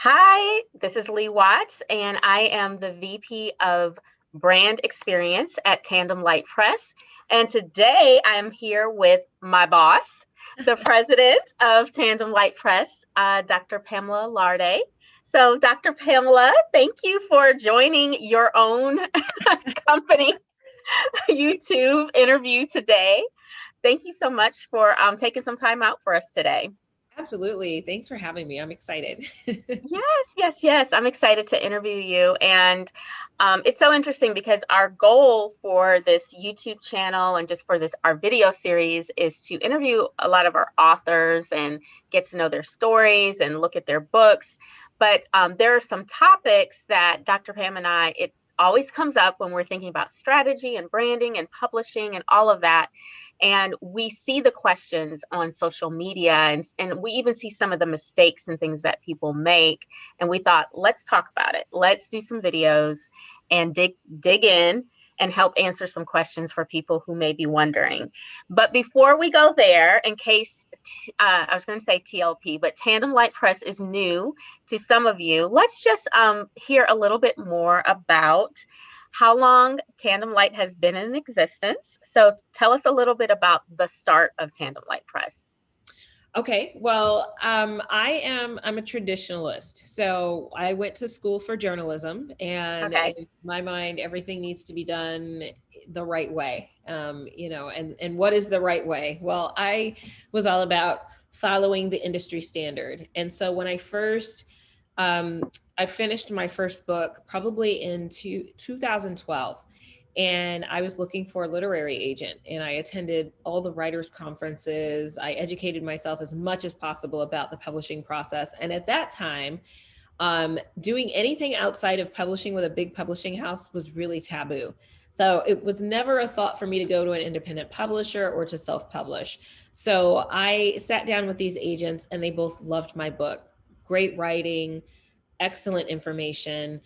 Hi, this is Lee Watts, and I am the VP of Brand Experience at Tandem Light Press. And today I'm here with my boss, the president of Tandem Light Press, Dr. Pamela Larde. So, Dr. Pamela, thank you for joining your own company YouTube interview today. Thank you so much for taking some time out for us today. Absolutely. Thanks for having me. I'm excited. Yes. I'm excited to interview you. And it's so interesting because our goal for this YouTube channel and just for our video series is to interview a lot of our authors and get to know their stories and look at their books. But there are some topics that Dr. Pam and it always comes up when we're thinking about strategy and branding and publishing and all of that. And we see the questions on social media, and we even see some of the mistakes and things that people make. And we thought, let's talk about it. Let's do some videos and dig in and help answer some questions for people who may be wondering. But before we go there, in case I was going to say TLP, but Tandem Light Press is new to some of you, let's just hear a little bit more about how long Tandem Light has been in existence. So tell us a little bit about the start of Tandem Light Press. Okay, well, I'm a traditionalist. So I went to school for journalism, and in my mind, everything needs to be done the right way. And what is the right way? Well, I was all about following the industry standard. And so when I finished my first book probably in 2012. And I was looking for a literary agent, and I attended all the writers' conferences. I educated myself as much as possible about the publishing process. And at that time, doing anything outside of publishing with a big publishing house was really taboo. So it was never a thought for me to go to an independent publisher or to self-publish. So I sat down with these agents, and they both loved my book. Great writing, excellent information.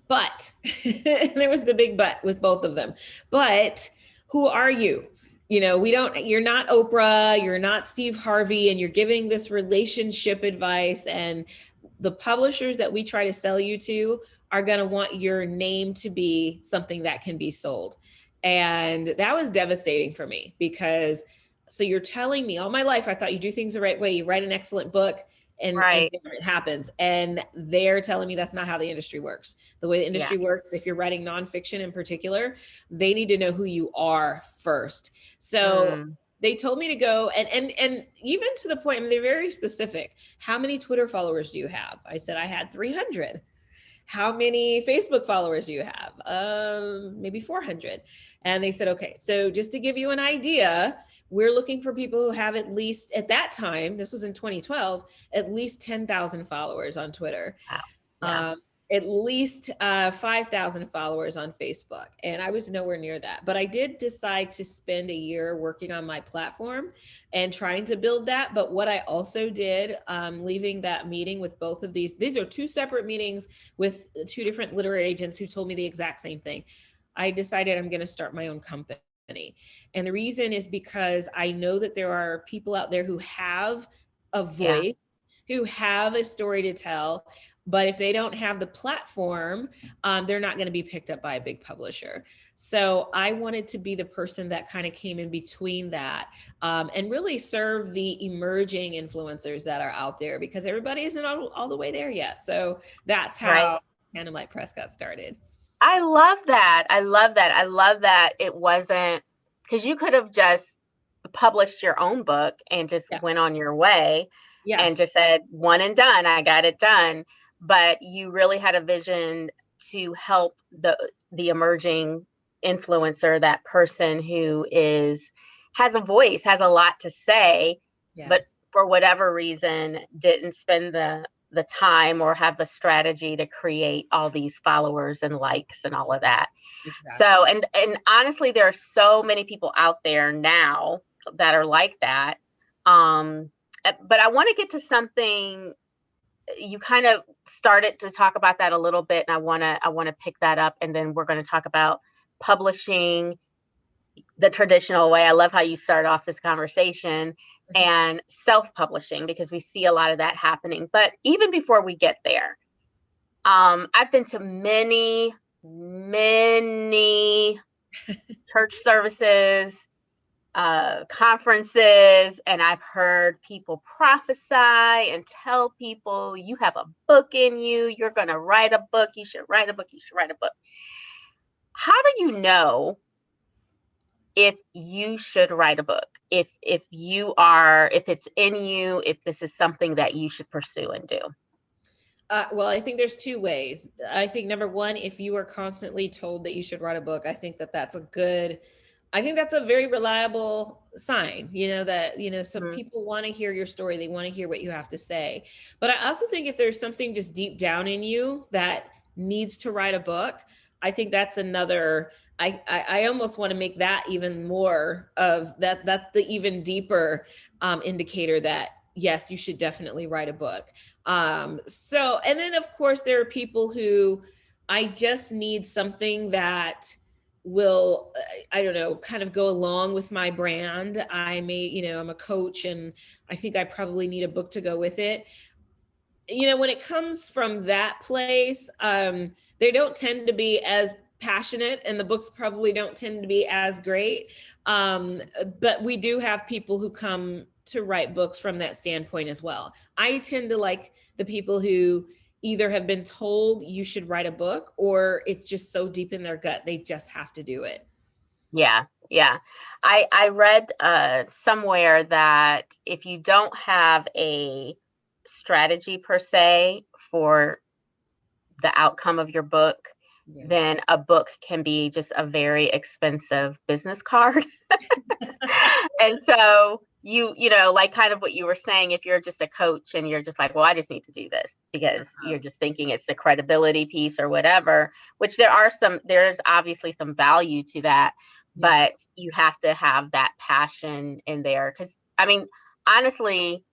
But there was the big but with both of them. But who are you? You're not Oprah, you're not Steve Harvey, and you're giving this relationship advice. And the publishers that we try to sell you to are going to want your name to be something that can be sold. And that was devastating for me because so you're telling me all my life, I thought you do things the right way. You write an excellent book, and it happens. And they're telling me that's not how the industry works. The way the industry works, if you're writing nonfiction in particular, they need to know who you are first. So they told me to go and even to the point, I mean, they're very specific. How many Twitter followers do you have? I said, I had 300. How many Facebook followers do you have? Maybe 400. And they said, okay, so just to give you an idea, we're looking for people who have at least, at that time, this was in 2012, at least 10,000 followers on Twitter. Wow. At least 5,000 followers on Facebook. And I was nowhere near that. But I did decide to spend a year working on my platform and trying to build that. But what I also did, leaving that meeting with both of these are two separate meetings with two different literary agents who told me the exact same thing. I decided I'm going to start my own company. And the reason is because I know that there are people out there who have a voice, who have a story to tell, but if they don't have the platform, they're not going to be picked up by a big publisher. So I wanted to be the person that kind of came in between that and really serve the emerging influencers that are out there, because everybody isn't all the way there yet. So that's how Tandem Light Press got started. I love that. I love that it wasn't, because you could have just published your own book and just went on your way and just said, one and done, I got it done. But you really had a vision to help the emerging influencer, that person who has a voice, has a lot to say, but for whatever reason didn't spend the time or have the strategy to create all these followers and likes and all of that. So, and honestly, there are so many people out there now that are like that. But I want to get to something. You kind of started to talk about that a little bit, and I want to pick that up, and then we're going to talk about publishing the traditional way. I love how you start off this conversation and self-publishing, because we see a lot of that happening. But even before we get there, I've been to many, many church services, conferences, and I've heard people prophesy and tell people, you have a book in you, you're going to write a book, you should write a book, you should write a book. How do you know if you should write a book? If it's in you, if this is something that you should pursue and do? Well, I think there's two ways. I think number one, if you are constantly told that you should write a book, I think that's I think that's a very reliable sign, that, some Mhm. people want to hear your story. They want to hear what you have to say. But I also think if there's something just deep down in you that needs to write a book, I think that's another, I almost want to make that even more of that. That's the even deeper indicator that, yes, you should definitely write a book. And then of course there are people who, I just need something that will, I don't know, kind of go along with my brand. I'm a coach, and I think I probably need a book to go with it. When it comes from that place, they don't tend to be as passionate, and the books probably don't tend to be as great. But we do have people who come to write books from that standpoint as well. I tend to like the people who either have been told you should write a book, or it's just so deep in their gut, they just have to do it. Yeah, yeah. I read somewhere that if you don't have a strategy per se for the outcome of your book, Yeah. then a book can be just a very expensive business card. And so like kind of what you were saying, if you're just a coach and you're just like, well, I just need to do this because you're just thinking it's the credibility piece or whatever, which there's obviously some value to that, Yeah. but you have to have that passion in there. Because honestly,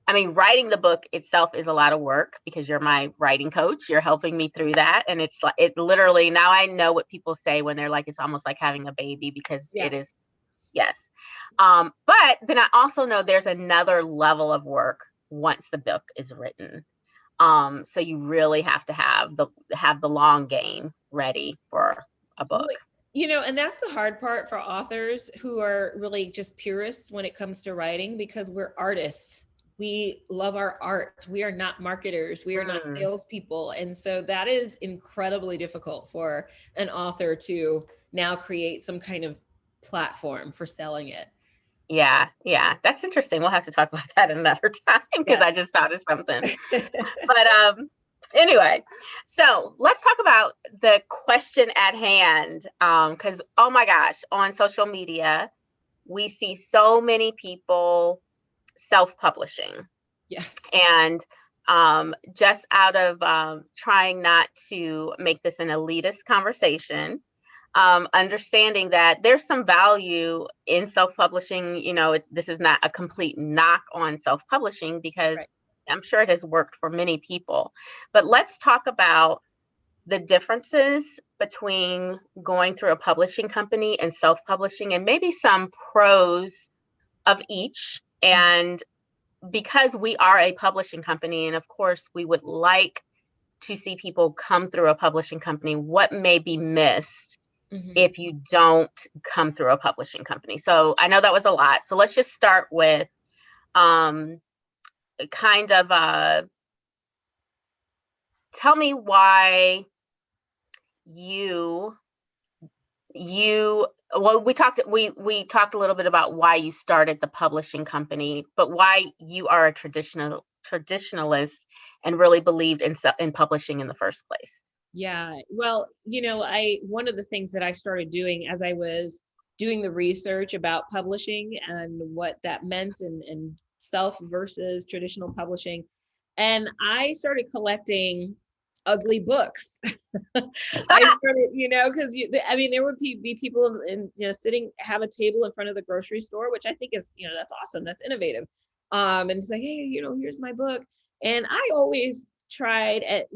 writing the book itself is a lot of work because you're my writing coach. You're helping me through that. And it's like, it literally, now I know what people say when they're like, it's almost like having a baby, because it is. Yes. Yes. But then I also know there's another level of work once the book is written. So you really have to have the long game ready for a Well, book. and that's the hard part for authors who are really just purists when it comes to writing, because we're artists. We love our art. We are not marketers. We are not Mm, salespeople. And so that is incredibly difficult for an author to now create some kind of platform for selling it. yeah, yeah. That's interesting. We'll have to talk about that another time because Yeah. I just thought of something. But anyway, so let's talk about the question at hand. Because oh my gosh, on social media, we see so many people self-publishing, Yes. and just out of trying not to make this an elitist conversation, understanding that there's some value in self-publishing. This is not a complete knock on self-publishing, because Right. I'm sure it has worked for many people. But let's talk about the differences between going through a publishing company and self-publishing, and maybe some pros of each. And because we are a publishing company, and of course we would like to see people come through a publishing company, what may be missed Mhm. if you don't come through a publishing company? So I know that was a lot. So let's just start with um, kind of tell me why you you well, we talked a little bit about why you started the publishing company, but why you are a traditionalist and really believed in publishing in the first place. Yeah. Well, one of the things that I started doing as I was doing the research about publishing and what that meant, and self versus traditional publishing, and I started collecting ugly books. I started, because there would be people in, sitting, have a table in front of the grocery store, which I think is, that's awesome. That's innovative. And say, hey, here's my book. And I always tried at,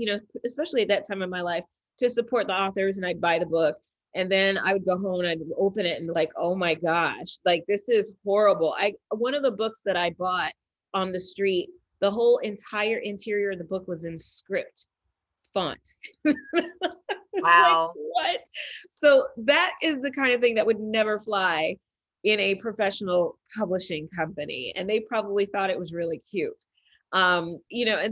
especially at that time in my life, to support the authors, and I'd buy the book. And then I would go home and I'd open it and like, oh my gosh, like this is horrible. One of the books that I bought on the street, the whole entire interior of the book was in script font. It's like, Wow. what? So that is the kind of thing that would never fly in a professional publishing company. And they probably thought it was really cute. And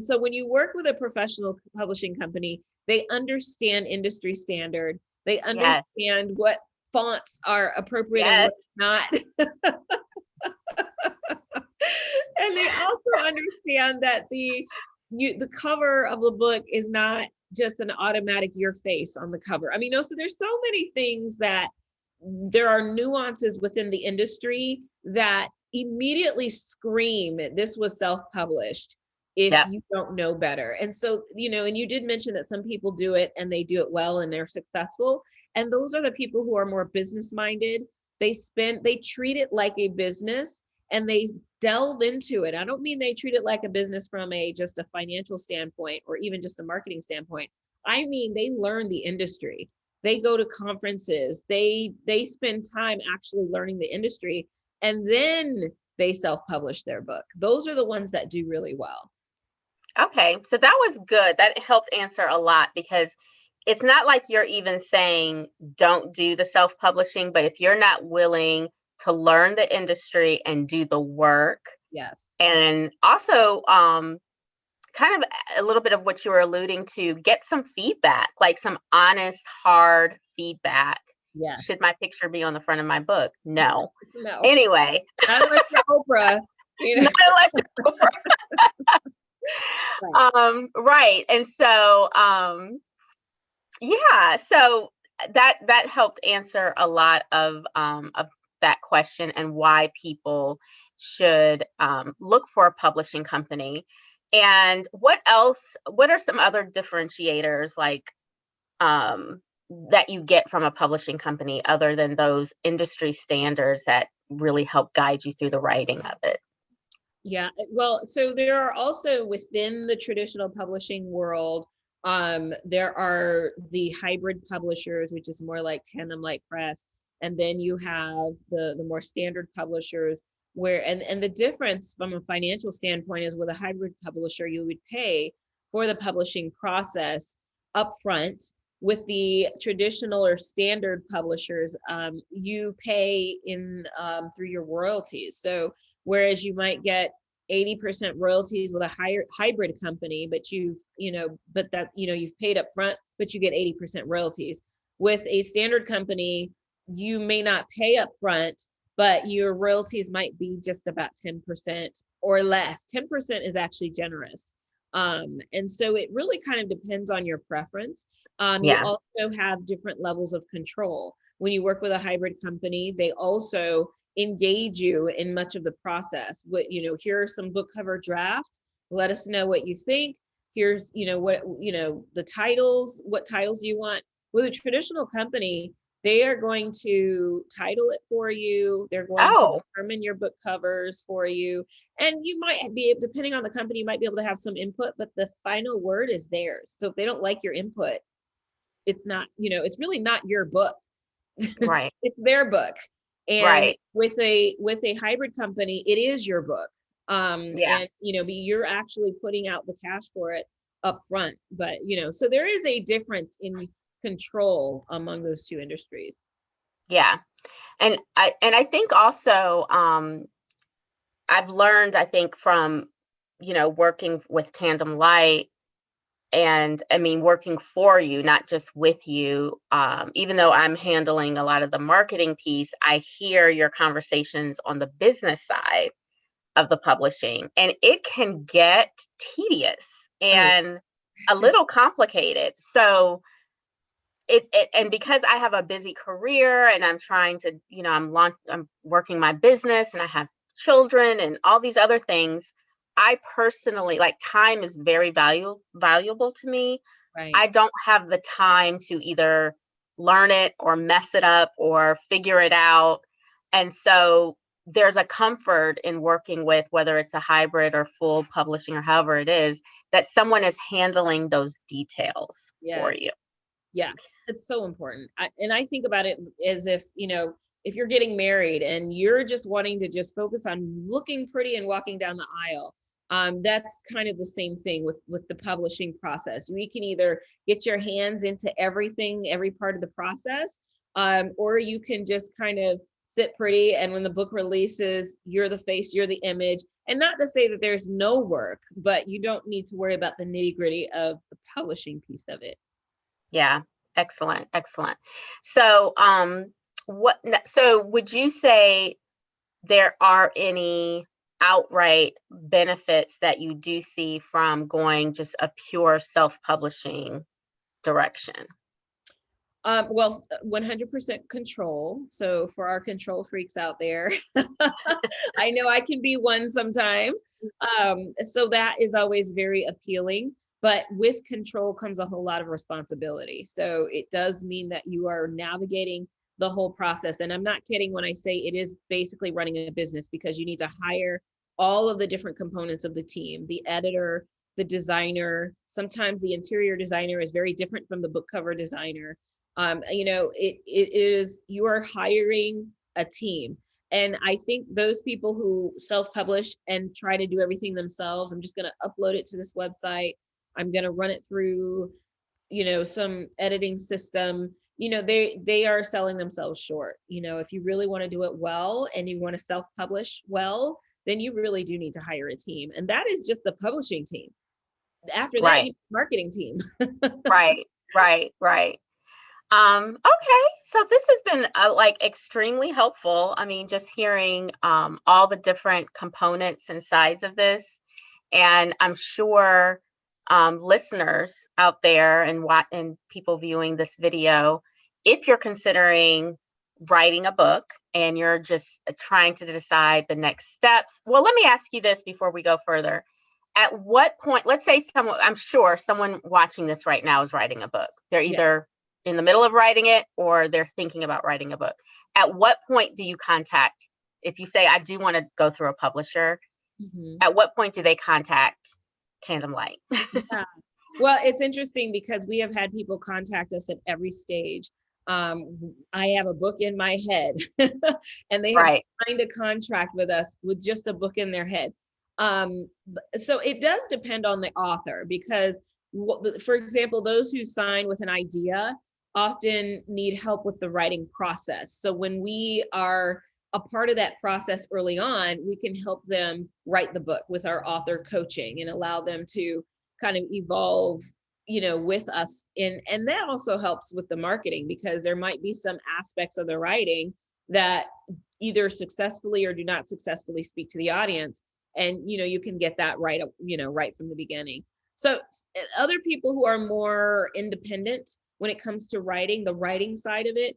so when you work with a professional publishing company, they understand industry standard. They Yes. understand what fonts are appropriate and Yes. what's not. And they also understand that the cover of the book is not just an automatic your face on the cover. I mean, so there's so many things that there are nuances within the industry that immediately scream this was self-published if Yep. you don't know better. And so, and you did mention that some people do it and they do it well and they're successful. And those are the people who are more business minded. They treat it like a business and they delve into it. I don't mean they treat it like a business from just a financial standpoint or even just a marketing standpoint. I mean, they learn the industry. They go to conferences. They spend time actually learning the industry, and then they self-publish their book. Those are the ones that do really well. Okay, so that was good. That helped answer a lot, because it's not like you're even saying don't do the self-publishing, but if you're not willing to learn the industry and do the work, Yes. and also kind of a little bit of what you were alluding to, get some feedback, like some honest, hard feedback. Yes. Should my picture be on the front of my book? No. No. Anyway. Not unless you're Oprah. Not unless you're Oprah. Right. And so, yeah, so that helped answer a lot of that question and why people should look for a publishing company. And what are some other differentiators, like that you get from a publishing company, other than those industry standards that really help guide you through the writing of it? Yeah, well, so there are also within the traditional publishing world, there are the hybrid publishers, which is more like Tandem like press, and then you have the more standard publishers where and the difference from a financial standpoint is with a hybrid publisher, you would pay for the publishing process upfront. With the traditional or standard publishers, you pay in through your royalties. So whereas you might get 80% royalties with a higher hybrid company, but you've paid up front, but you get 80% royalties. With a standard company, you may not pay up front, but your royalties might be just about 10% or less. 10% is actually generous. And so it really kind of depends on your preference. You Yeah. also have different levels of control. When you work with a hybrid company, they also engage you in much of the process. Here are some book cover drafts. Let us know what you think. Here's, the titles. What titles do you want? With a traditional company, they are going to title it for you. They're going to determine your book covers for you. And you might be, depending on the company, you might be able to have some input, but the final word is theirs. So if they don't like your input, it's not, it's really not your book. Right. It's their book. And right. with a hybrid company, it is your book. Yeah. And you're actually putting out the cash for it up front. But so there is a difference in control among those two industries. Yeah. And I think also I've learned, I think, from working with Tandem Light, and I mean working for you, not just with you. Even though I'm handling a lot of the marketing piece, I hear your conversations on the business side of the publishing, and it can get tedious and a little complicated. So and because I have a busy career and I'm trying to, I'm working my business and I have children and all these other things, I personally, like, time is very valuable to me. Right. I don't have the time to either learn it or mess it up or figure it out. And so there's a comfort in working with, whether it's a hybrid or full publishing or however it is, that someone is handling those details for Yes. you. Yes, it's so important. And I think about it as if, if you're getting married and you're just wanting to just focus on looking pretty and walking down the aisle, that's kind of the same thing with the publishing process. We can either get your hands into everything, every part of the process, or you can just kind of sit pretty. And when the book releases, you're the face, you're the image. And not to say that there's no work, but you don't need to worry about the nitty gritty of the publishing piece of it. Yeah, excellent, excellent. So, so would you say there are any outright benefits that you do see from going just a pure self-publishing direction? Well, 100% control. So for our control freaks out there, I know I can be one sometimes. So that is always very appealing. But with control comes a whole lot of responsibility. So it does mean that you are navigating the whole process. And I'm not kidding when I say it is basically running a business, because you need to hire all of the different components of the team, the editor, the designer. Sometimes the interior designer is very different from the book cover designer. It is, you are hiring a team. And I think those people who self-publish and try to do everything themselves, I'm just going to upload it to this website, I'm going to run it through, some editing system, they are selling themselves short. If you really want to do it well and you want to self-publish well, then you really do need to hire a team. And that is just the publishing team. After that, you Right, need a marketing team. right, right, right. Okay, so this has been like extremely helpful. I mean, just hearing all the different components and sides of this, and I'm sure listeners out there and and people viewing this video, if you're considering writing a book and you're just trying to decide the next steps. Well, let me ask you this before we go further. At what point, let's say someone, I'm sure someone watching this right now is writing a book. They're Yeah. either in the middle of writing it or they're thinking about writing a book. At what point do you contact, if you say, I do want to go through a publisher, Mhm. at what point do they contact Tandem Light? Yeah. Well, it's interesting because we have had people contact us at every stage. I have a book in my head, and they have Right, signed a contract with us with just a book in their head. So it does depend on the author, because, for example, those who sign with an idea often need help with the writing process. So when we are a part of that process early on, we can help them write the book with our author coaching and allow them to kind of evolve, with us. And that also helps with the marketing, because there might be some aspects of the writing that either successfully or do not successfully speak to the audience. And, you can get that right, right from the beginning. So other people who are more independent when it comes to writing, the writing side of it,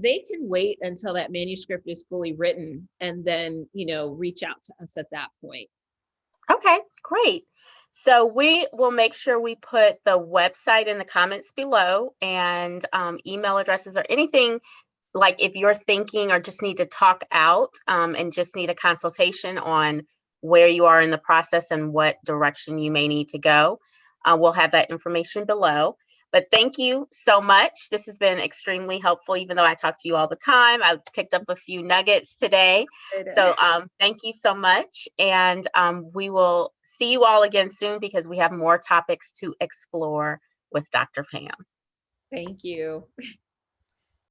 they can wait until that manuscript is fully written and then, reach out to us at that point. okay, great. So we will make sure we put the website in the comments below, and email addresses or anything, like if you're thinking or just need to talk out and just need a consultation on where you are in the process and what direction you may need to go. We'll have that information below. But thank you so much. This has been extremely helpful, even though I talk to you all the time. I picked up a few nuggets today. So thank you so much. And we will see you all again soon, because we have more topics to explore with Dr. Pam. Thank you.